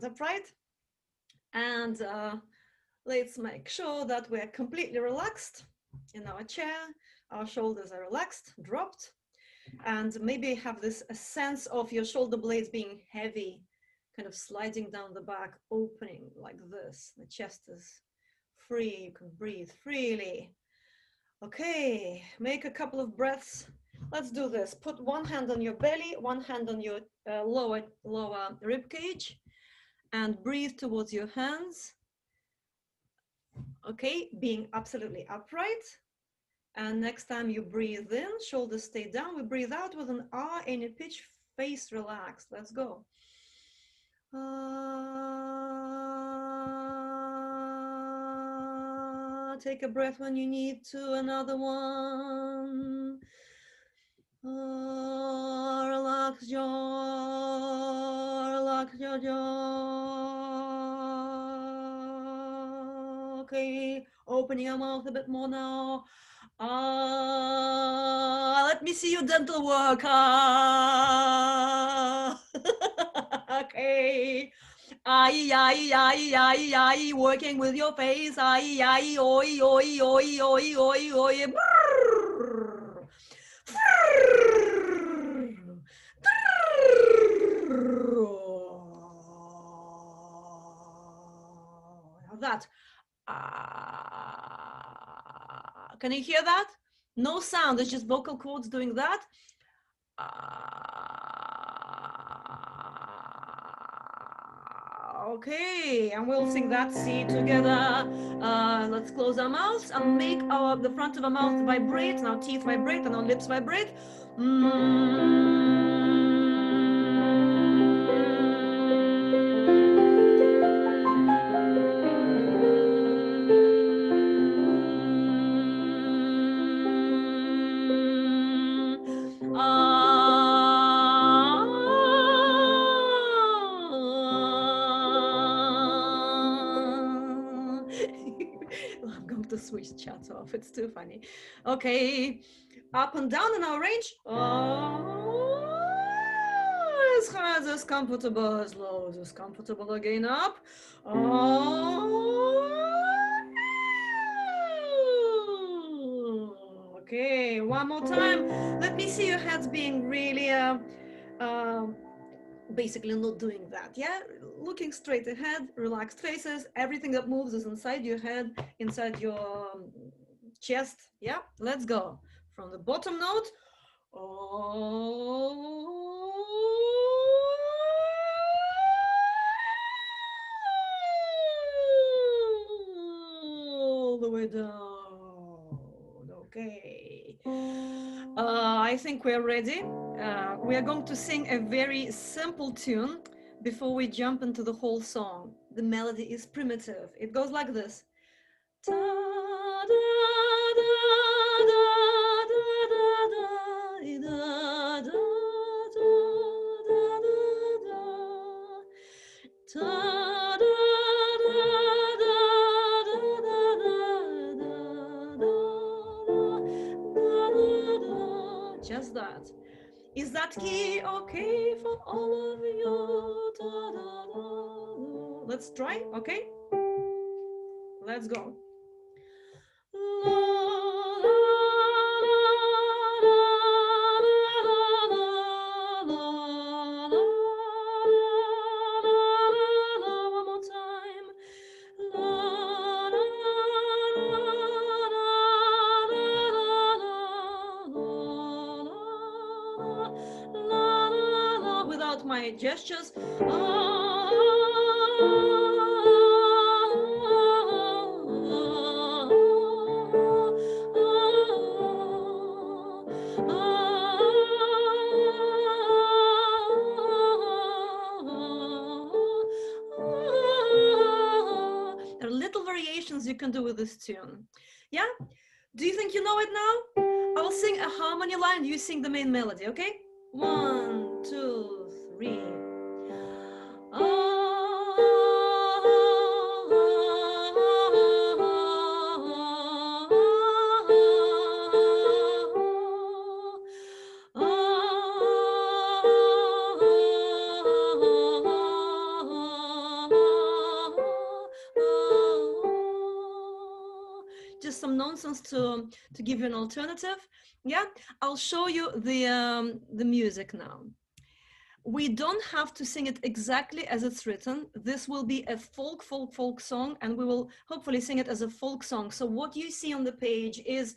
stand upright, and let's make sure that we're completely relaxed in our chair. Our shoulders are relaxed, dropped, and maybe have this a sense of your shoulder blades being heavy, kind of sliding down the back, opening like this. The chest is free, you can breathe freely. Okay, make a couple of breaths. Let's do this. Put one hand on your belly, one hand on your lower rib cage, and breathe towards your hands. Okay, being absolutely upright. And next time you breathe in, shoulders stay down. We breathe out with an R, any pitch, face relaxed. Let's go. Take a breath when you need to, another one. Relax your jaw. Okay, open your mouth a bit more now. Let me see your dental work. Okay. Working with your face. That. Can you hear that? No sound, it's just vocal cords doing that. Okay, and we'll sing that C together. Let's close our mouths and make the front of our mouth vibrate, and our teeth vibrate, and our lips vibrate. I'm going to switch chat off. It's too funny. Okay, up and down in our range. As high as comfortable, as low as comfortable. Again, up. Okay, one more time. Let me see your heads being really basically not doing that. Yeah, looking straight ahead, relaxed faces. Everything that moves is inside your head, inside your chest. Yeah, let's go from the bottom note. All the way down. Okay. I think we're ready. We are going to sing a very simple tune before we jump into the whole song. The melody is primitive. It goes like this. Ta da da da da da da da just that. Is that key okay for all of you? Da, da, da, da. Let's try, okay? Let's go. One more time. Without my gestures. There are little variations you can do with this tune. Yeah? Do you think you know it now? I'll sing a harmony line, you sing the main melody, okay? 1, 2, 3. some nonsense to give you an alternative. Yeah, I'll show you the music now. We don't have to sing it exactly as it's written. This will be a folk song, and we will hopefully sing it as a folk song. So what you see on the page is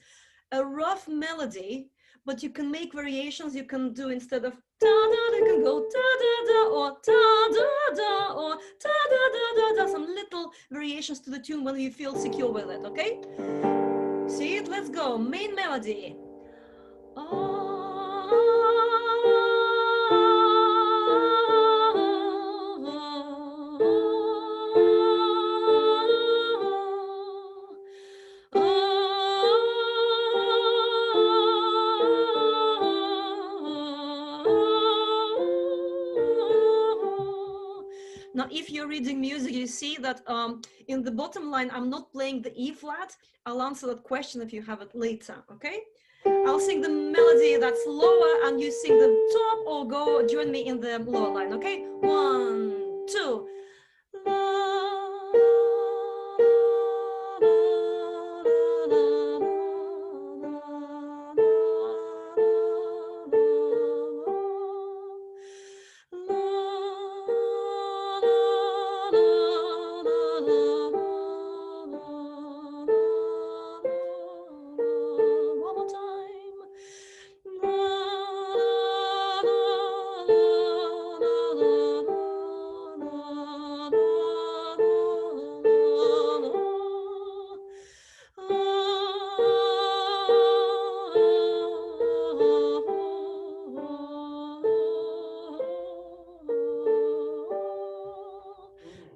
a rough melody, but you can make variations. You can do, instead of da-da, you can go da-da-da, or da-da-da, or da-da-da-da-da, some little variations to the tune when you feel secure with it, okay? See it? Let's go. Main melody. Now, if you're reading music, you see that in the bottom line, I'm not playing the E flat. I'll answer that question if you have it later, okay? I'll sing the melody that's lower and you sing the top, or go join me in the lower line, okay? 1, 2.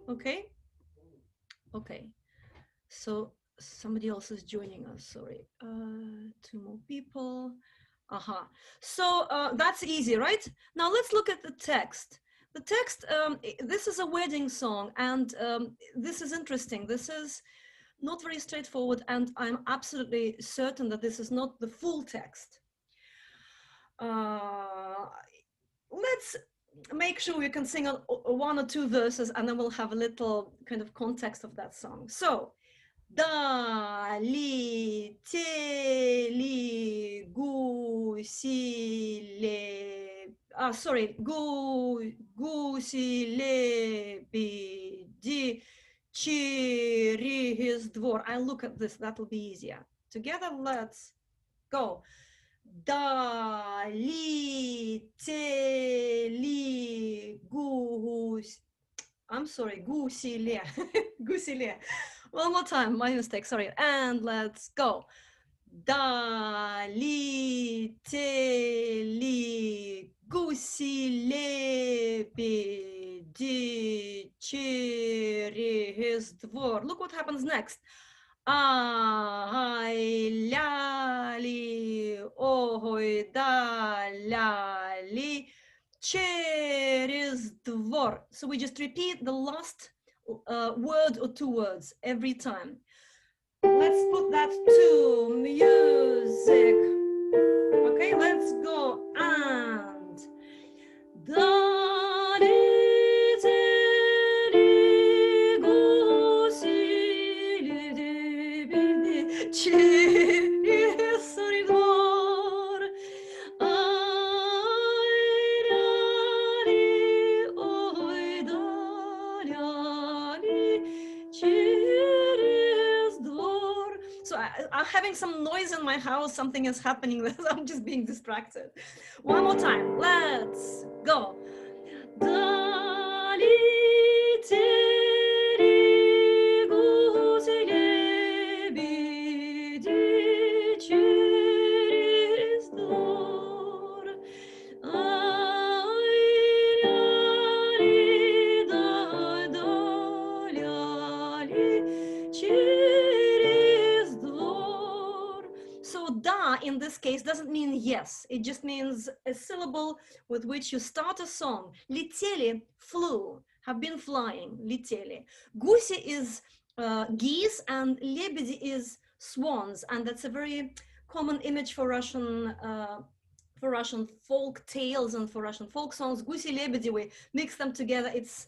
Okay. Okay. So somebody else is joining us. Sorry. 2 more people. Aha. So that's easy, right? Now let's look at the text. The text, this is a wedding song, and this is interesting. This is not very straightforward, and I'm absolutely certain that this is not the full text. Let's make sure we can sing 1 or 2 verses, and then we'll have a little kind of context of that song. So, долетели гуси-лебеди через двор. I look at this, that'll be easier. Together, let's go. Долетели гуси-ле. Гуси-ле. One more time, my mistake, sorry. And let's go. Долетели гуси-лебеди через двор. Look what happens next. Ай, ляли, ой, да, ляли, через двор. So we just repeat the last word or 2 words every time. Let's put that to music. Okay, let's go. And I'm having some noise in my house. Something is happening. I'm just being distracted. One more time. Let's go. In this case doesn't mean yes, it just means a syllable with which you start a song. Летели, flew, have been flying, летели. Гуси is geese and лебеди is swans, and that's a very common image for Russian folk tales and for Russian folk songs. Гуси, лебеди, we mix them together. It's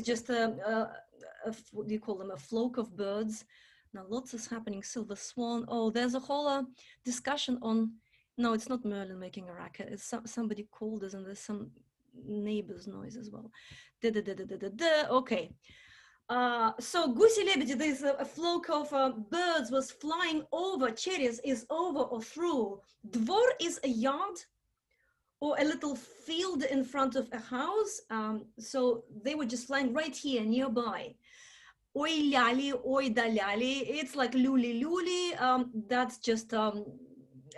just what do you call them, a flock of birds. Now lots is happening. Silver Swan. Oh, there's a whole discussion on. No, it's not Merlin making a racket. It's somebody called us, and there's some neighbor's noise as well. Okay. So Гуси-лебеди, there's a flock of birds was flying over. Через is over or through. Двор is a yard or a little field in front of a house. So they were just flying right here nearby. Oi ляли, oi daляли. It's like luli luli. That's just a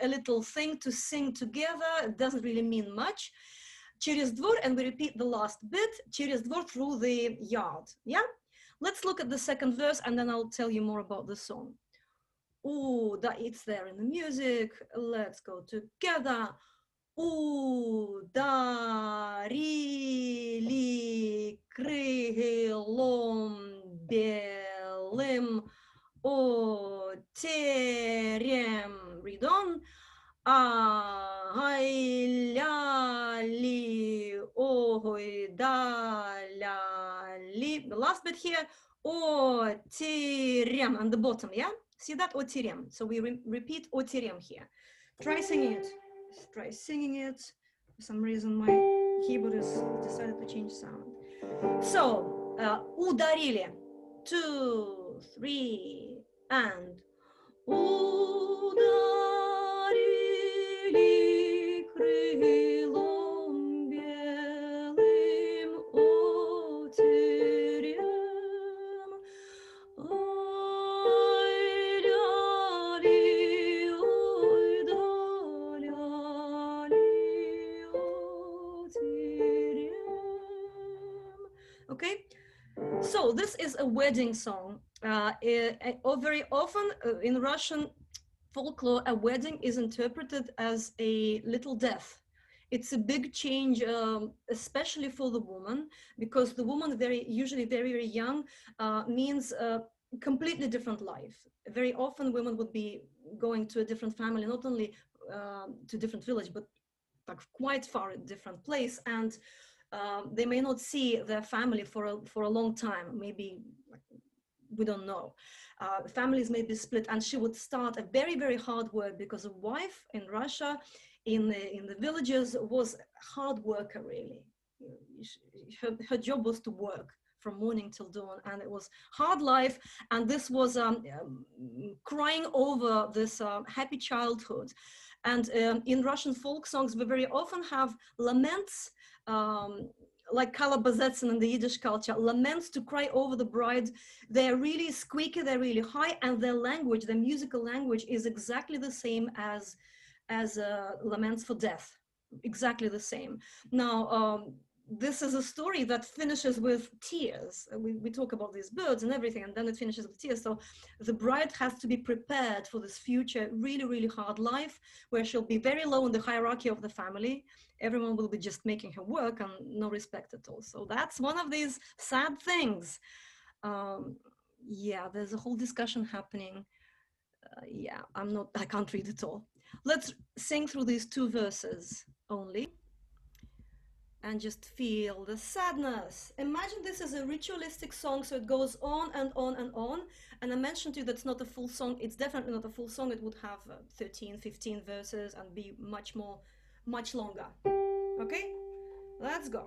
little thing to sing together. It doesn't really mean much. Через двор, and we repeat the last bit. Через двор, through the yard. Yeah? Let's look at the second verse, and then I'll tell you more about the song. Ooh, that it's there in the music. Let's go together. Ударили крылом белым о терем. Read on. Ай-ля-ли, ой-да-ля-ли. The last bit here. О терем on the bottom, yeah? See that? О терем. So we repeat о терем here. Try singing it. Try singing it. For some reason, my keyboard has decided to change sound. So, ударили. 2, 3, and ударили крылом белым о терем. Okay, so this is a wedding song. Very often in Russian folklore, a wedding is interpreted as a little death. It's a big change, especially for the woman, because the woman usually very young means a completely different life. Very often women would be going to a different family, not only to a different village, but like quite far a different place, and they may not see their family for a long time. Maybe we don't know. Families may be split, and she would start a very hard work, because a wife in Russia, in the villages, was a hard worker. Really, her job was to work from morning till dawn, and it was hard life. And this was crying over this happy childhood. And in Russian folk songs, we very often have laments, like kalabazets in the Yiddish culture, laments to cry over the bride. They're really squeaky, they're really high, and their language, their musical language, is exactly the same as laments for death, exactly the same. Now, this is a story that finishes with tears. We talk about these birds and everything, and then it finishes with tears. So the bride has to be prepared for this future really hard life, where she'll be very low in the hierarchy of the family. Everyone will be just making her work, and no respect at all. So that's one of these sad things. Yeah, there's a whole discussion happening. Yeah, I can't read it all. Let's sing through these 2 verses only, and just feel the sadness. Imagine this is a ritualistic song, so it goes on and on and on. And I mentioned to you that's not a full song. It's definitely not a full song. It would have 13, 15 verses and be much longer. Okay, let's go.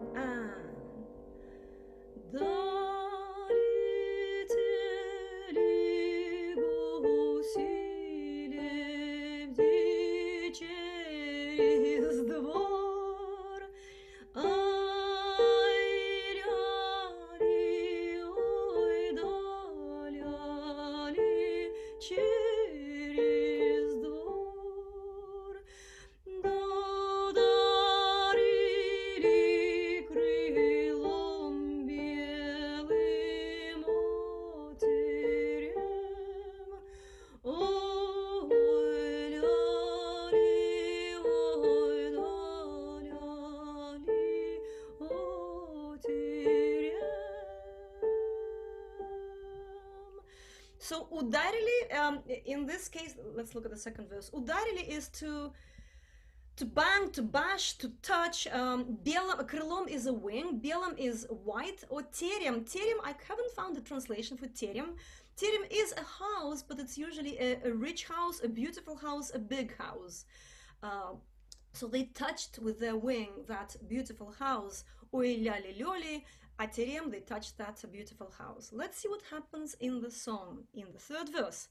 So ударили, in this case, let's look at the second verse. Ударили is to to bang, to bash, to touch. Krylom is a wing, belem is white, or terem. Terem, I haven't found a translation for terem. Terem is a house, but it's usually a rich house, a beautiful house, a big house. So they touched with their wing that beautiful house. Oi ляли лёли, a terem, they touched that beautiful house. Let's see what happens in the song, in the third verse.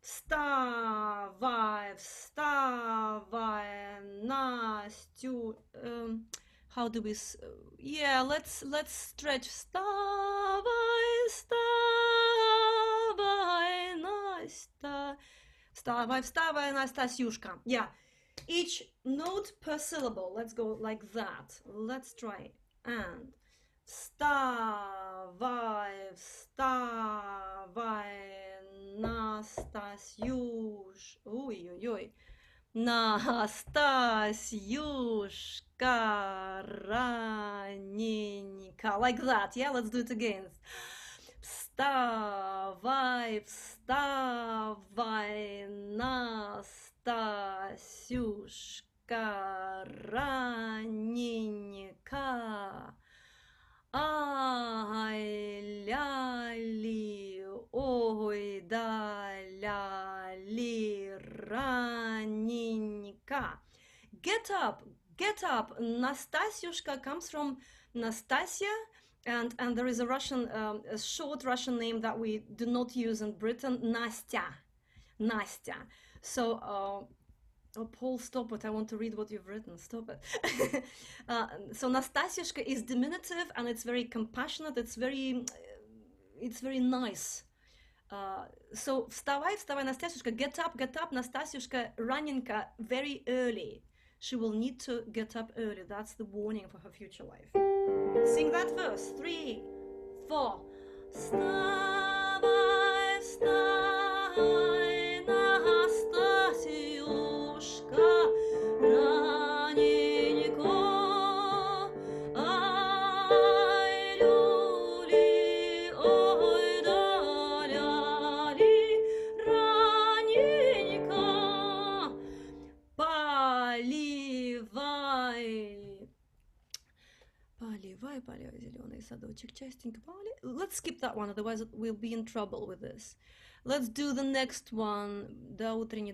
Вставай, вставай, Настю. How do we? Yeah, let's stretch. Вставай, вставай, Настя. Вставай, вставай, Настасюшка. Yeah, each note per syllable. Let's go like that. Let's try. And вставай, вставай, Настасюш. Ой-ой-ой. Настасюшка раненька. Like that, yeah? Let's do it again. Вставай, вставай, Настасюшка раненька. Ай, ляли, ой, да, ляли, раненька. Get up, get up. Nastasyushka comes from Nastasia, and there is a Russian, a short Russian name that we do not use in Britain, Nastya. Nastya. So, oh, Paul, stop it. I want to read what you've written. Stop it. So Nastasyushka is diminutive, and it's very compassionate. It's very nice. So вставай, вставай, Nastasyushka. Get up, Nastasyushka. Ranenka, very early. She will need to get up early. That's the warning for her future life. Sing that verse. 3, 4. Вставай, вставай, Настасюшка, раненько. Ай, люли, ой, да, ляли, раненько. Поливай, поливай, зеленый садочек, частенько поливай. Let's skip that one, otherwise we'll be in trouble with this. Let's do the next one. Да, утренний,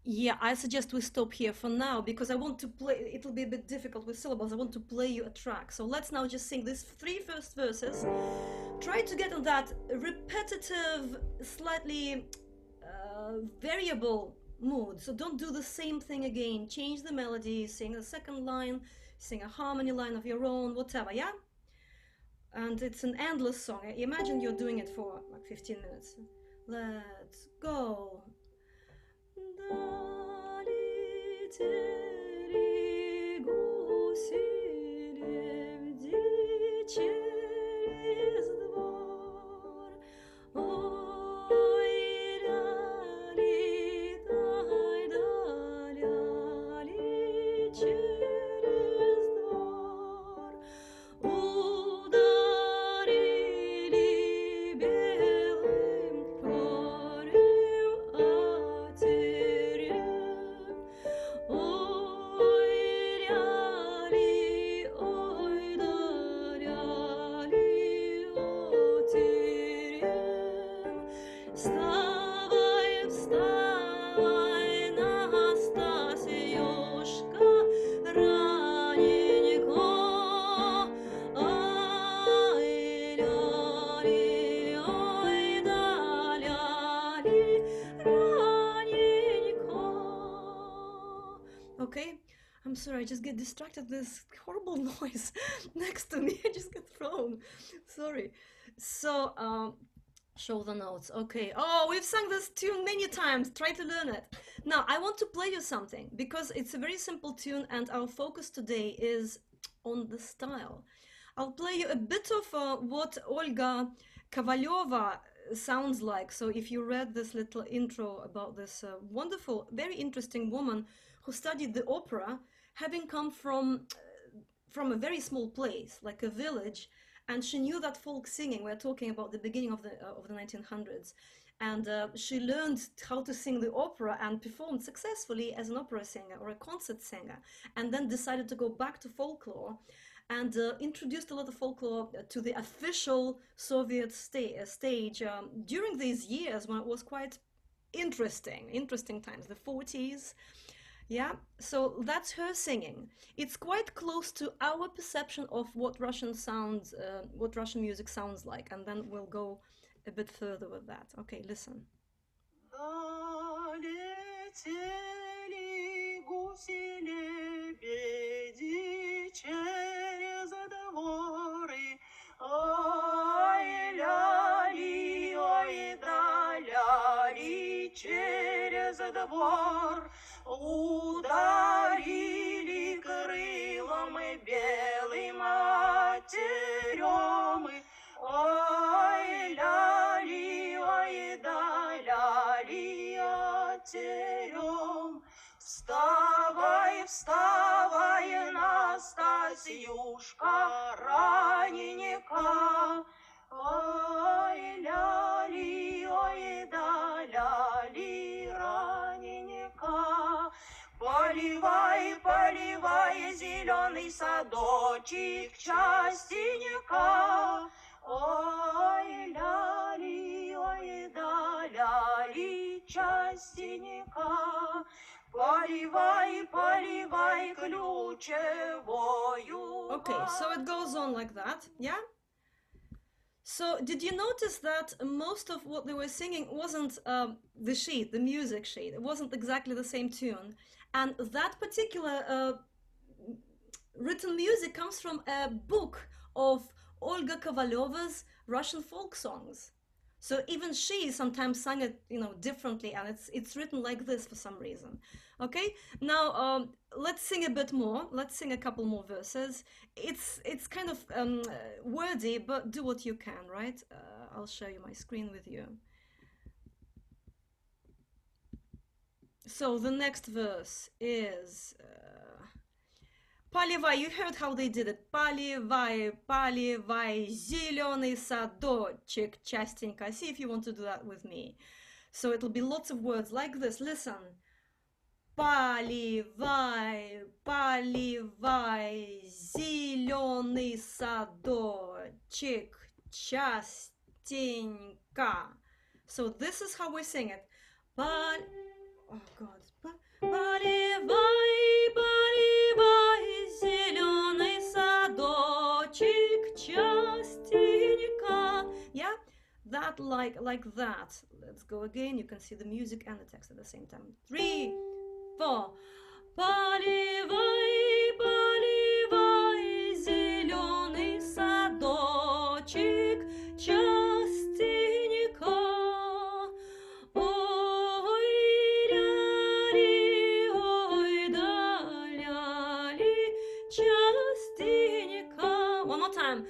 Yeah, I suggest we stop here for now, because I want to play, it'll be a bit difficult with syllables. I want to play you a track. So let's now just sing these 3 first verses. Try to get on that repetitive, slightly variable mood. So don't do the same thing again. Change the melody, sing a second line, sing a harmony line of your own, whatever, yeah? And it's an endless song. Imagine you're doing it for like 15 minutes. Let's go. Долетели гуси лебеди через двор. Ой, ляли, дай, да, ляли через двор. Ударили белым горем о терем. Ой, ляли, ой, да, ляли о терем. Вставай, вставай, Настасюшка, раненько. Ай, ляли, ой, да, ляли, раненько. Okay, I'm sorry, I just get distracted. This horrible noise next to me. I just get thrown. Sorry. So, show the notes. Okay. Oh, we've sung this tune many times. Try to learn it. Now, I want to play you something, because it's a very simple tune, and our focus today is on the style. I'll play you a bit of what Olga Kovaleva sounds like. So if you read this little intro about this wonderful, very interesting woman who studied the opera, having come from a very small place, like a village, and she knew that folk singing, we're talking about the beginning of the 1900s, And she learned how to sing the opera and performed successfully as an opera singer or a concert singer, and then decided to go back to folklore and introduced a lot of folklore to the official Soviet stage during these years when it was quite interesting times, the 40s. Yeah, so that's her singing. It's quite close to our perception of what what Russian music sounds like, and then we'll go a bit further with that. Okay, listen. Долетели гуси-лебеди через дворы. Ой, ляли, ой, да ляли через двор. Ударили крылом белым матерем. Ой, ляли, ой, да ляли матерем. Вставай, вставай, Настасьюшка, раненька. Ой, ляли, ой, да ляли, раненька. Поливай, поливай зеленый садочек частенько. Ой, ляли, ой, да ляли, частенько. Поливай, поливай ключевою. Okay, so it goes on like that, yeah? So did you notice that most of what they were singing wasn't the sheet, the music sheet? It wasn't exactly the same tune. And that particular written music comes from a book of Olga Kovaleva's Russian folk songs. So even she sometimes sang it, differently, and it's written like this for some reason. Okay, now let's sing a bit more. Let's sing a couple more verses. It's kind of wordy, but do what you can, right? I'll share you my screen with you. So the next verse is Поливай. You heard how they did it. Поливай, поливай, зеленый садочек частенько. See if you want to do that with me. So it'll be lots of words like this. Listen. Поливай, поливай, зеленый садочек частенько. So this is how we sing it. Oh God. Поливай, поливай, зеленый садочек частенько. Yeah, that like that. Let's go again. You can see the music and the text at the same time. 3, 4. Поливай, поливай, зеленый садочек частенько. One more time.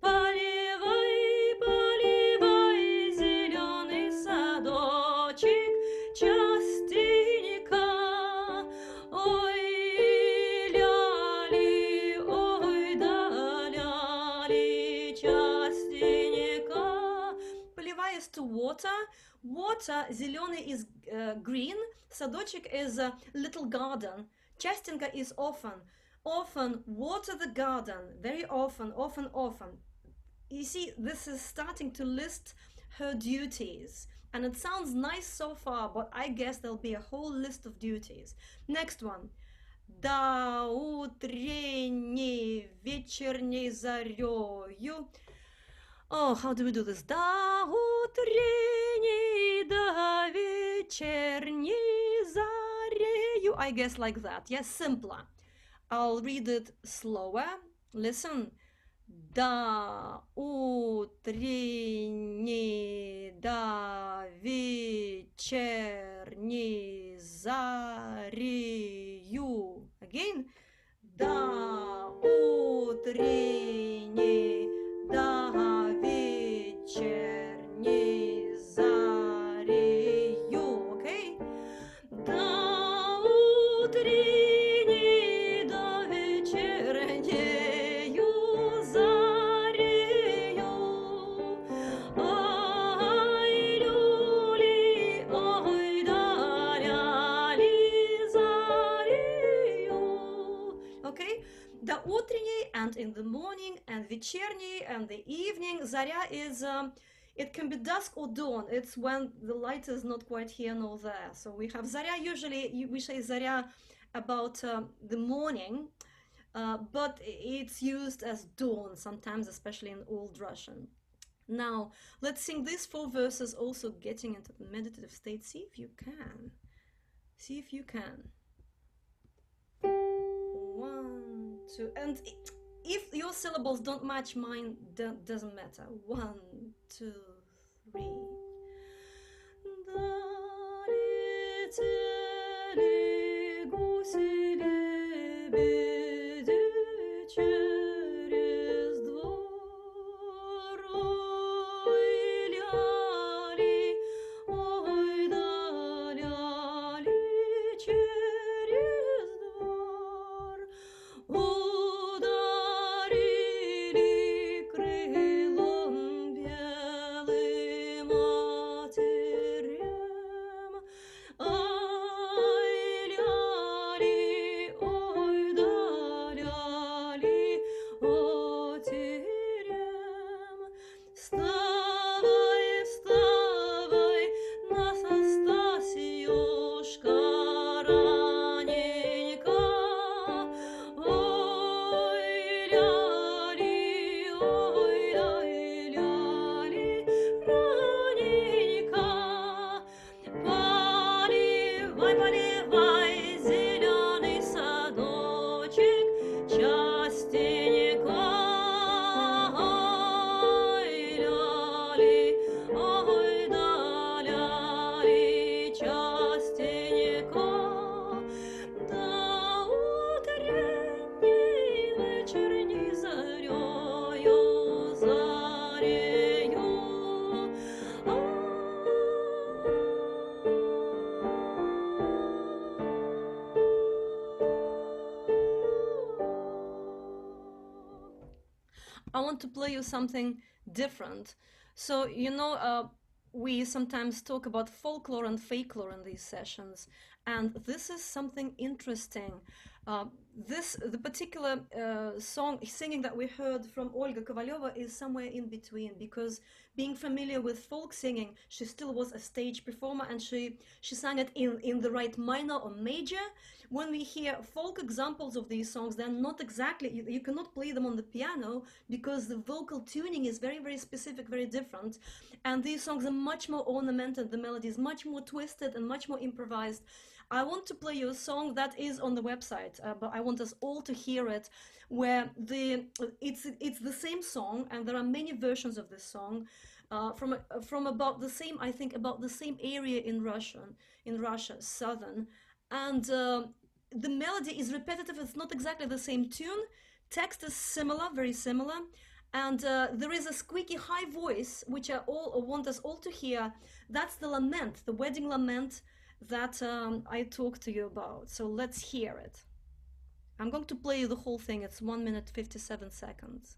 Поливай, поливай, зеленый садочек частенько. Ой, ляли, ой, да ляли, частенько. Поливай is to water. Water, зеленый is green. Садочек is a little garden. Частенько is often. Often water the garden, very often. You see, this is starting to list her duties, and it sounds nice so far, but I guess there'll be a whole list of duties. Next one. Да утренней вечерней зарею. Oh, how do we do this? Да утренней, да вечерней зарею. I guess like that, yes, simpler. I'll read it slower. Listen. Да утренней, да вечерней зарею. Again. Да утренней, да вечерней зарею. Okay? Да утренней. And вечерний and the evening. Zarya is, it can be dusk or dawn. It's when the light is not quite here nor there. So we have Zarya, usually we say Zarya about the morning, but it's used as dawn sometimes, especially in Old Russian. Now, let's sing these 4 verses, also getting into the meditative state. See if you can. See if you can. 1, 2, and if your syllables don't match mine, doesn't matter. 1, 2, 3. I want to play you something different. So, we sometimes talk about folklore and fakelore in these sessions, and this is something interesting. The particular singing that we heard from Olga Kovaleva is somewhere in between, because being familiar with folk singing, she still was a stage performer, and she sang it in the right minor or major. When we hear folk examples of these songs, they're not exactly, you cannot play them on the piano because the vocal tuning is very, very specific, very different. And these songs are much more ornamented, the melody is much more twisted and much more improvised. I want to play you a song that is on the website, but I want us all to hear it, where it's the same song, and there are many versions of this song from about the same, I think, about the same area in Russia, southern, and the melody is repetitive. It's not exactly the same tune. Text is similar, very similar, and there is a squeaky high voice, which I want us all to hear. That's the lament, the wedding lament that I talked to you about. So let's hear it. I'm going to play you the whole thing. It's 1 minute 57 seconds.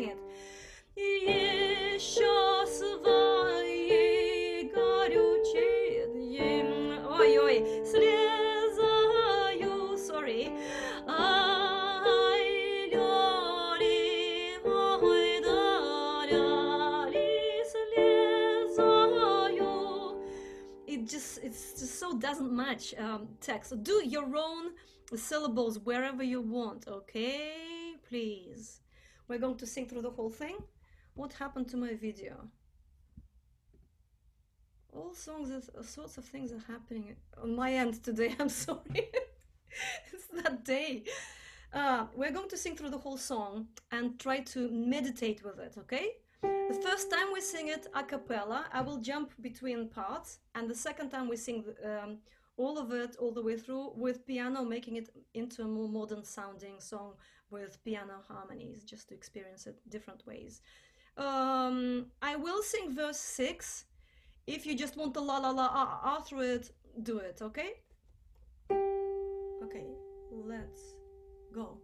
just so doesn't match text. So do your own syllables wherever you want, okay? Please. We're going to sing through the whole thing. What happened to my video? All sorts of things are happening on my end today. I'm sorry. It's that day. We're going to sing through the whole song and try to meditate with it, okay? The first time we sing it a cappella, I will jump between parts, and the second time we sing all of it all the way through with piano, making it into a more modern sounding song with piano harmonies, just to experience it different ways. I will sing verse 6. If you just want the la la la ah through it, do it, okay? Okay, let's go.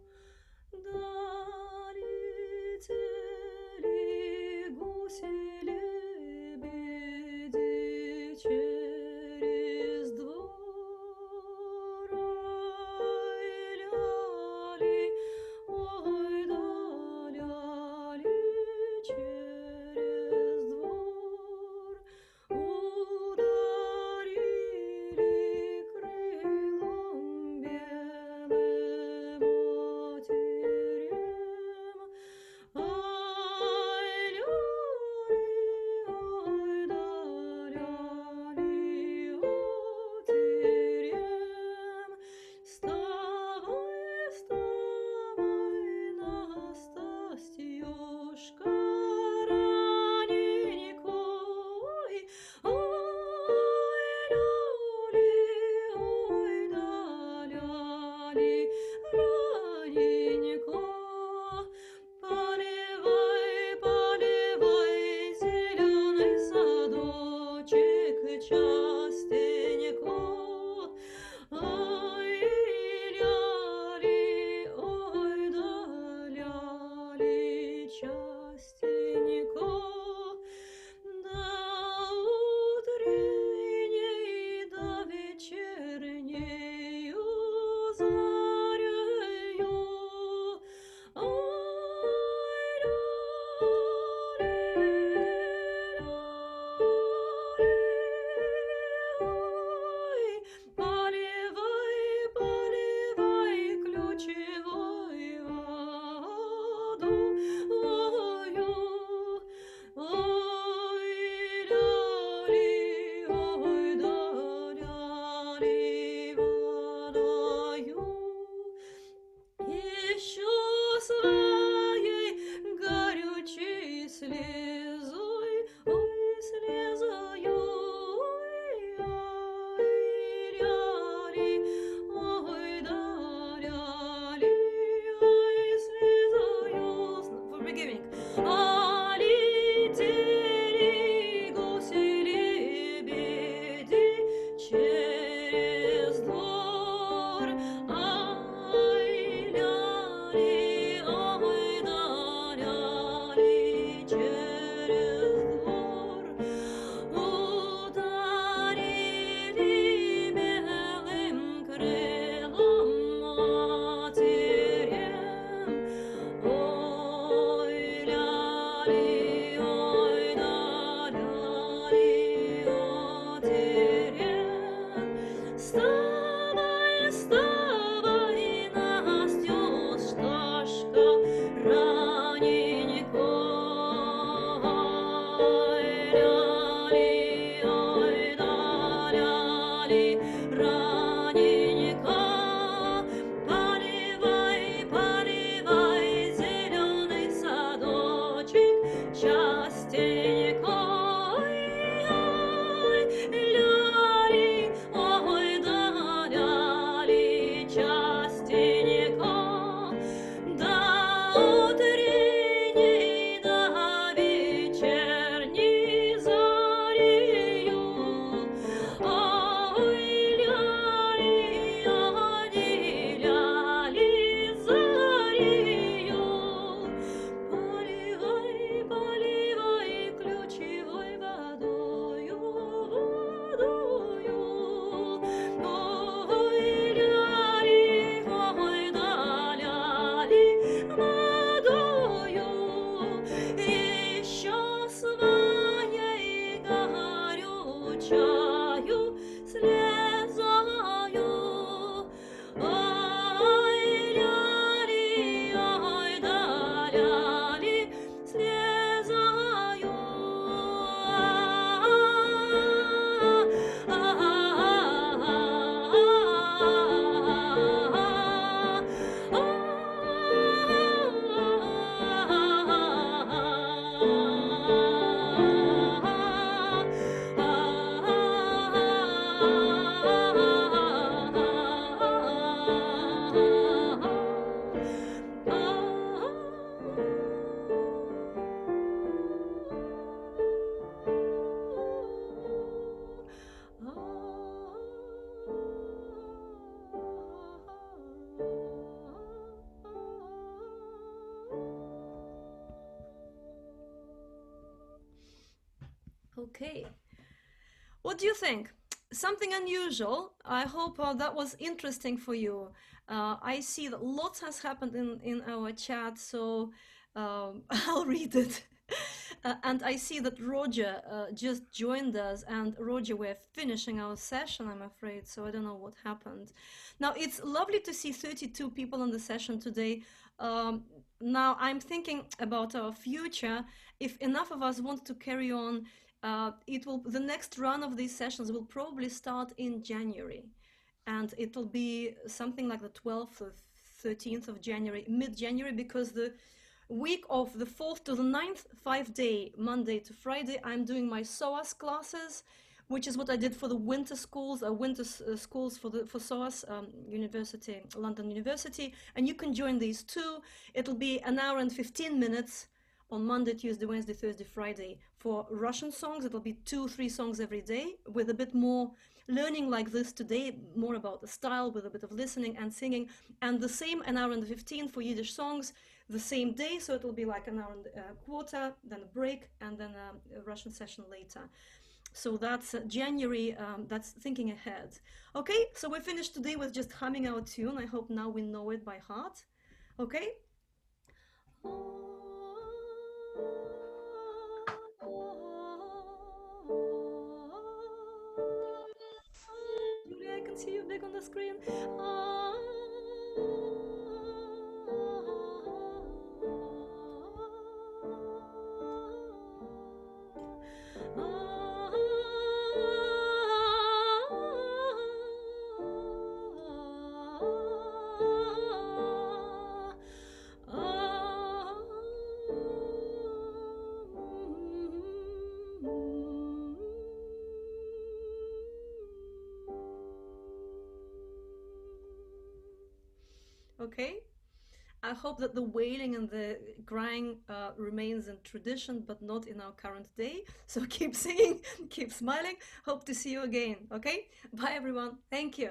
Okay. What do you think? Something unusual. I hope that was interesting for you. I see that lots has happened in our chat, so I'll read it. And I see that Roger just joined us, and Roger, we're finishing our session, I'm afraid, so I don't know what happened. Now, it's lovely to see 32 people in the session today. Now, I'm thinking about our future. If enough of us want to carry on, the next run of these sessions will probably start in January, and it will be something like the 12th or 13th of January, mid-January, because the week of the 4th to the 9th, 5-day, Monday to Friday, I'm doing my SOAS classes, which is what I did for the winter schools, schools for SOAS, University, London University, and you can join these too. It'll be an hour and 15 minutes on Monday, Tuesday, Wednesday, Thursday, Friday for Russian songs. It'll be 2-3 songs every day with a bit more learning like this today, more about the style with a bit of listening and singing, and the same an hour and 15 for Yiddish songs the same day. So it'll be like an hour and a quarter, then a break, and then a Russian session later. So that's January, that's thinking ahead. Okay, so we finished today with just humming our tune. I hope now we know it by heart. Okay? Julia, I can see you big on the screen. Okay, I hope that the wailing and the crying remains in tradition, but not in our current day. So keep singing, keep smiling. Hope to see you again. Okay, bye everyone. Thank you.